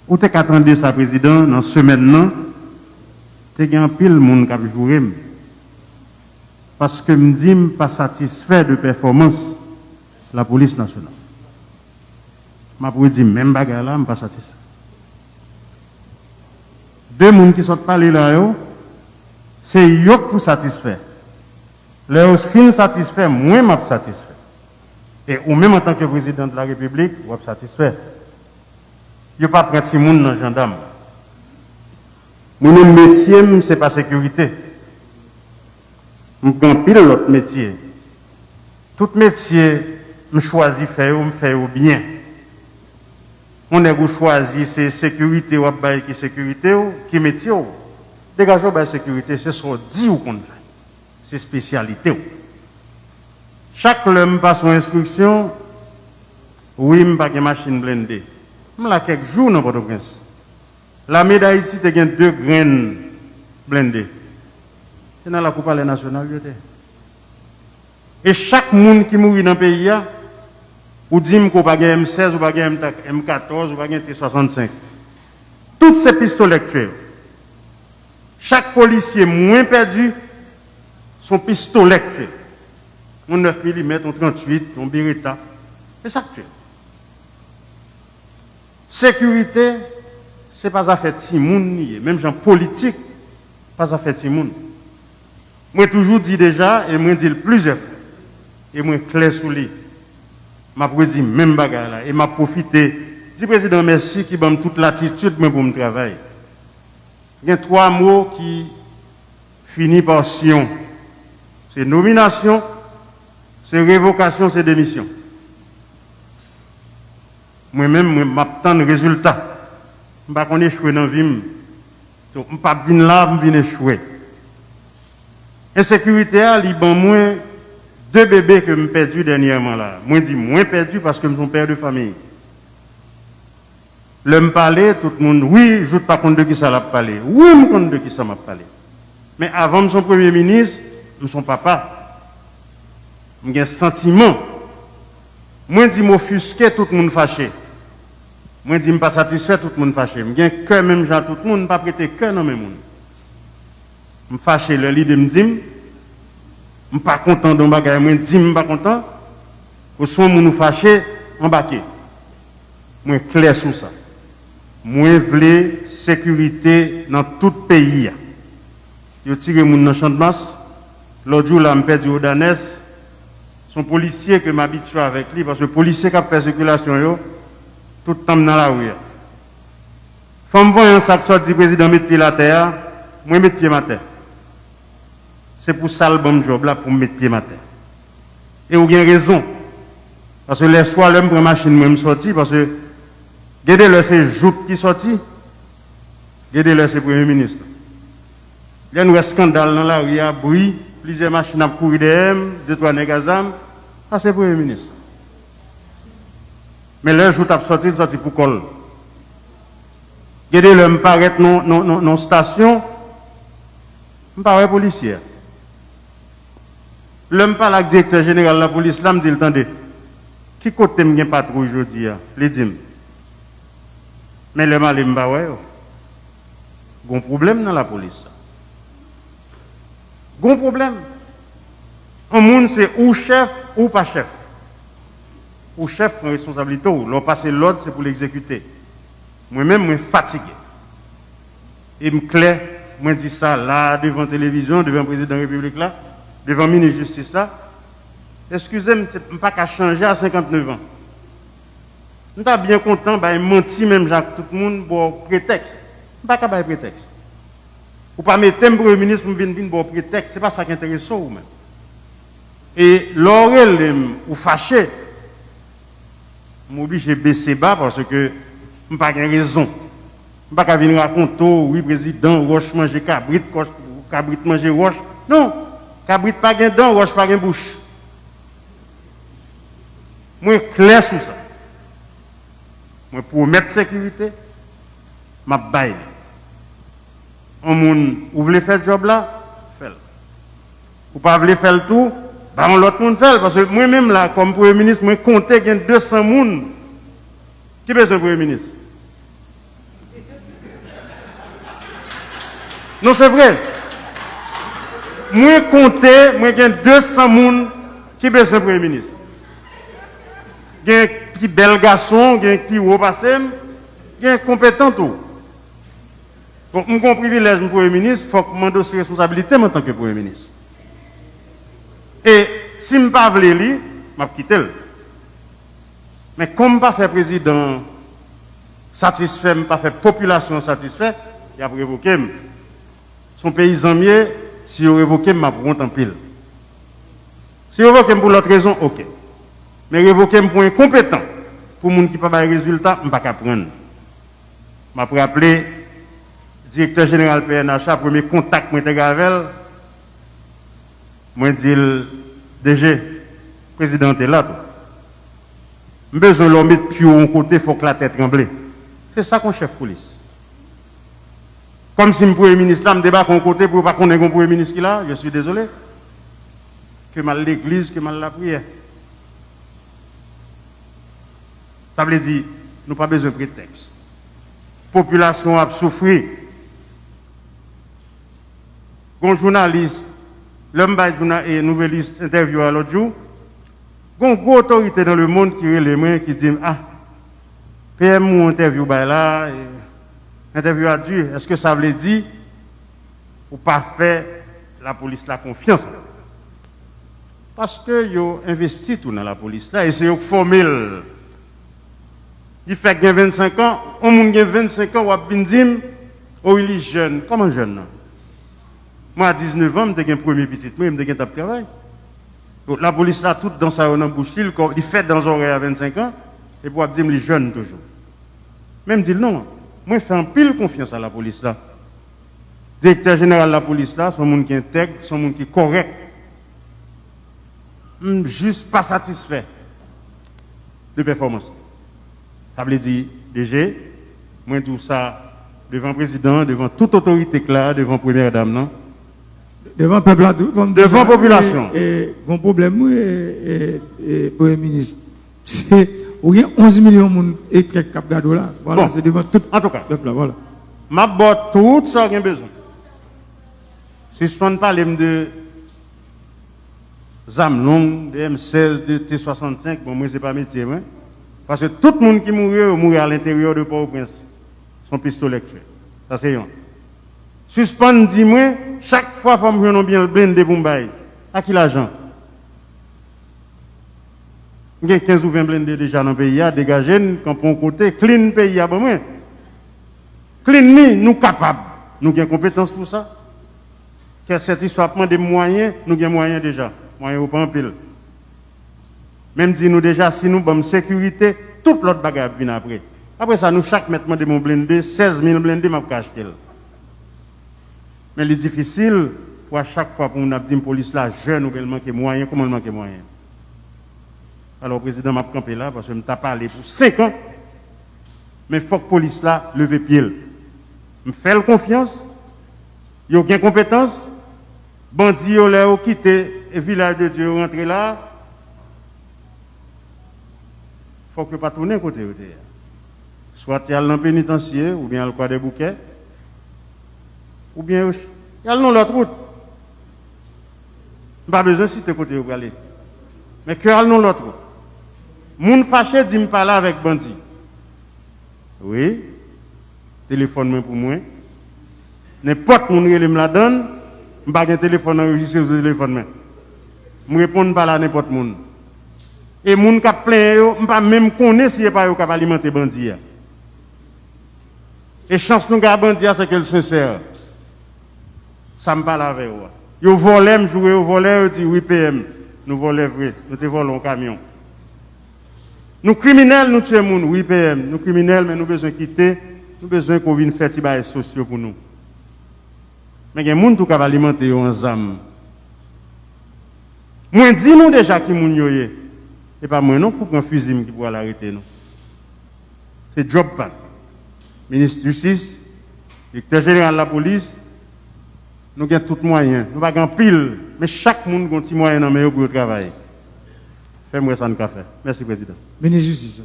Ou t'es qu'attendre ça, président, dans ce semaine, t'es qu'un pile monde qui a joué. Parce que me dit pas satisfait de performance la police nationale. Ma pour dire même bagarre là, me pas satisfait. Deux monde qui sont parler là, c'est yok pour satisfaire. Les fin satisfait, moi m'a satisfait. Et ou même en tant que président de la République, ou satisfait. Il pas prendre si monde dans gendarme. Mon métier, c'est pas sécurité. Je prends pile l'autre métier. Tout métier, je choisis faire bien. On a choisi c'est sécurité ou qui sécurité ou qui métier ou. Dégagez la sécurité, c'est ce qu'on dit ou qu'on fait. C'est spécialité ou. Chaque homme passe son instruction, oui, je pas de machine blindée. Je l'ai quelques jours dans Port-au-Prince. La médaille ici, tu as 2 graines blindées. C'est dans la Coupe nationale. Et chaque monde qui mourit dans le pays, ou dit qu'on pas M16, ou pas M14, ou pas T65. Toutes ces pistolets tués. Chaque policier moins perdu, son pistolet tué. On 9 mm, on 38, on Beretta. C'est ça que tu. Sécurité, c'est pas affaire de Timoun, même gens politique, pas affaire de Timoun. Moi toujours dit déjà, et moi dis plusieurs fois, et moi clair sous lui. M'a dit même bagarre là, et m'a profité. Dis président merci qui m'a toute l'attitude pour me travailler. Il y a 3 mots qui finissent par Sion. C'est nomination, c'est révocation, c'est démission. Moi-même, je m'attends le résultat. Je ne sais pas échouer dans la vie. Je ne suis pas venu là, je viens échouer. Insécurité, il y a moins 2 bébés que je perdu dernièrement là. Moi, je dis moins perdu parce que je suis père de famille. Le me parler, tout le monde, oui, je ne sais pas compte de qui ça l'a parlé. Oui, je me compte de qui ça m'a parlé. Mais avant de son premier ministre, je suis son papa. J'ai un sentiment. Moi, je dis m'offusquer, tout le monde fâché. Moi, je dis pas satisfait, tout le monde fâché. J'ai un cœur, même genre, tout le monde, pas prêter cœur dans mes monde. Je suis fâché, le lit de me dire, je ne suis pas content de bagage, moi, je dis, je ne suis pas content. Au son, je suis fâché, embarqué. Moi, clair sur ça. Moi, je veux sécurité dans tout le pays. Je tire mon dans le champ de masse. L'autre jour, là, je perdu au Danès. Son policier que m'habitue avec lui, parce que le policier qui a fait circulation, tout le temps dans la rue. Faut me voir un sac sorti du président mettre pied à terre, moi mettre pied à terre. C'est pour ça le bon job là, pour mettre pied à terre. Et vous avez raison. Parce que les soirs, je prends machine, moi, je sorti, parce que, regardez-le, c'est Jout qui sorti, regardez-le, c'est Premier ministre. Il y a un scandale dans la rue, il y a bruit, plusieurs machines à courir derrière, 2-3 négazam, ça c'est Premier ministre. Mais là, Jout a sorti pour col. Regardez-le, me paraît non station, me paraît policier. L'homme parle avec le directeur général de la police, là, me dit, attendez, qui côté me pas trop aujourd'hui, les dîmes. Mais le mal est pas ouais. Il y a un problème dans la police. Il y a un problème. Un monde, c'est ou chef ou pas chef. Ou chef prend responsabilité, ou l'on passe l'ordre, c'est pour l'exécuter. Moi-même, je suis fatigué. Et me clair, moi je dis ça là, devant la télévision, devant le président de la République là, devant le ministre de la Justice là. Excusez-moi, je ne peux pas changer à 59 ans. Je suis bien content, je menti même Jacques, tout le monde pour prétexte. Je ne peux pas prétexte. Ou pas mettre un premier ministre pour venir pour prétexte, ce n'est pas ça qui intéresse vous même. Et l'oreille ou fâché, je suis obligé de baisser bas parce que je n'ai pas de raison. Je ne peux pas venir raconter, oui, président, roche manger cabrit, cabrit manger roche. Non, cabrit pas de dents, roche pas de bouche. Moi, clair sur ça. Moi, pour mettre sécurité, je baille. On moun, vous voulez faire le job là? Faites-le. Vous pas voulez faire le tout? Bah, l'autre monde fait. Parce que moi-même là, comme Premier ministre, moi, compter qu'il y a 200 personnes qui besoin de Premier ministre. Non, c'est vrai. Moi, compter, moi, j'ai 200 personnes qui besoin de Premier ministre. Il y a un petit bel garçon, il y a un petit haut passé, il y a un compétent tout. Donc, je suis privilège de Premier ministre, il faut que je m'endosse responsabilité en tant que Premier ministre. Et si je ne veux pas le lire, je vais quitter. Mais comme je ne pas faire président satisfait, je ne pas faire population satisfaite, il a révoqué. Son paysan mieux, si vous révoquez, je vais en pile. Si vous révoquez pour l'autre raison, ok. Mais révoquer pour incompétent, pour les gens qui n'ont pas de résultat, je ne vais pas prendre. Je vais rappeler le directeur général PNH, premier contact avec Gavel, je dis le DG, le président est là. Je besoin de l'homme mettre pied au côté, il faut que la tête tremble. C'est ça qu'on chef police. Comme si le Premier ministre là me débat de côté pour pas qu'on ait un Premier ministre qui là, je suis désolé. Que mal l'église, que mal la prière. Ça veut dire, nous n'avons pas besoin de prétexte. La population a souffert. Un journaliste, l'homme et nouvelliste interview à l'autre jour, il y a une autorité dans le monde qui est les mains qui dit ah, PM ou interview là, interview a dû, est-ce que ça veut dire ou pas faire la police la confiance? Parce que yo investi tout dans la police là et c'est formel. Il fait que 25 ans, on moun gen 25 ans ou a bin dim, oh il est jeune, comment jeune non? Moi à 19 ans, j'ai un premier petit, moi j'ai un tap travail. Donc la police là toute dans sa bouche, il fait dans oreilles à 25 ans et pour dire les jeunes toujours. Même dit non, moi je fais un pile confiance à la police là. Directeur général de la police là, son monde qui est intègre, son monde qui est correct. Juste pas satisfait de performance. Ça veut dire, DG, moi tout ça devant le président, devant toute autorité claire, devant la première dame, non? Devant le peuple, devant la population. Et mon problème, et Premier ministre, c'est où il y a 11 millions de monde et quelques cap gado là. Voilà, Bon, c'est devant tout en tout cas, le peuple, voilà. Ma botte tout ça qu'il y a besoin. Suspendre parler de ZAM longue, de M16, de T65, bon, moi, c'est pas métier, hein. Parce que tout le monde qui mourit à l'intérieur de Port-au-Prince. Son pistolet tué. Ça, c'est un. Suspendre, dis-moi, chaque fois, il faut me bien le blindé pour me à qui l'argent? Il y a 15 ou 20 blindés déjà dans le pays, dégagés, quand on côté, clean le pays, bon, moi. Clean, nous capables. Nous avons compétence pour ça. Que cette histoire prend des moyens, nous avons moyens déjà. Moyens au pas en pile. Même si nous déjà, si nous avons sécurité, toute l'autre bagarre vient après. Après ça, nous, chaque mètre de mon blindé, 16 000 blindés, m'a acheté. Mais c'est difficile pour à chaque fois pour nous dire que police là, jeune ou qu'elle manque moyens, comment elle manque moyens. Alors, le président m'a campé là parce que je m'ai parlé pour 5 ans. Mais il faut que la police là leve pied. Je fais confiance. Il y a aucune compétence. Bandits ont quitté le village de Dieu, rentré là. Il faut que pas tourner côté. Soit il y a le pénitencier, ou bien le coin des bouquets, ou bien il y a le nom de l'autre route. Pas besoin de citer côté où vous aller. Mais que y a le nom de l'autre route. Moun fâché dit me parler avec bandit. Oui, téléphone pour moi. N'importe moun qui me la donne, je n'ai pas de téléphone enregistré sur le téléphone. Je ne réponds pas à n'importe moun. Et moun qui a plein, je ne sais pas même connaître si pas capable alimenter bandit. Et chance nous gars bandit c'est que le sincère. Ça me parle avec vous. Yo volé, me jouer au volé, dit oui PM. Nous volons vrai, nous te volons un camion. Nous criminels, nous tuons moun, oui PM. Nous criminels, mais nous besoin quitter, nous besoin qu'on vienne faire des bails sociaux pour nous. Mais il y a des gens qui alimenter en zam. Moi dis nous déjà qui moun yoye. Et pas moi non pour prendre un fusil qui pourra l'arrêter nous. C'est job pas. Ministre de la Justice, directeur général de la police, nous avons tous les moyens. Nous n'avons pas pile, mais chaque monde a un petit moyen pour travailler. Fais-moi ça, nous faire. Merci, Président. Ministre de la Justice.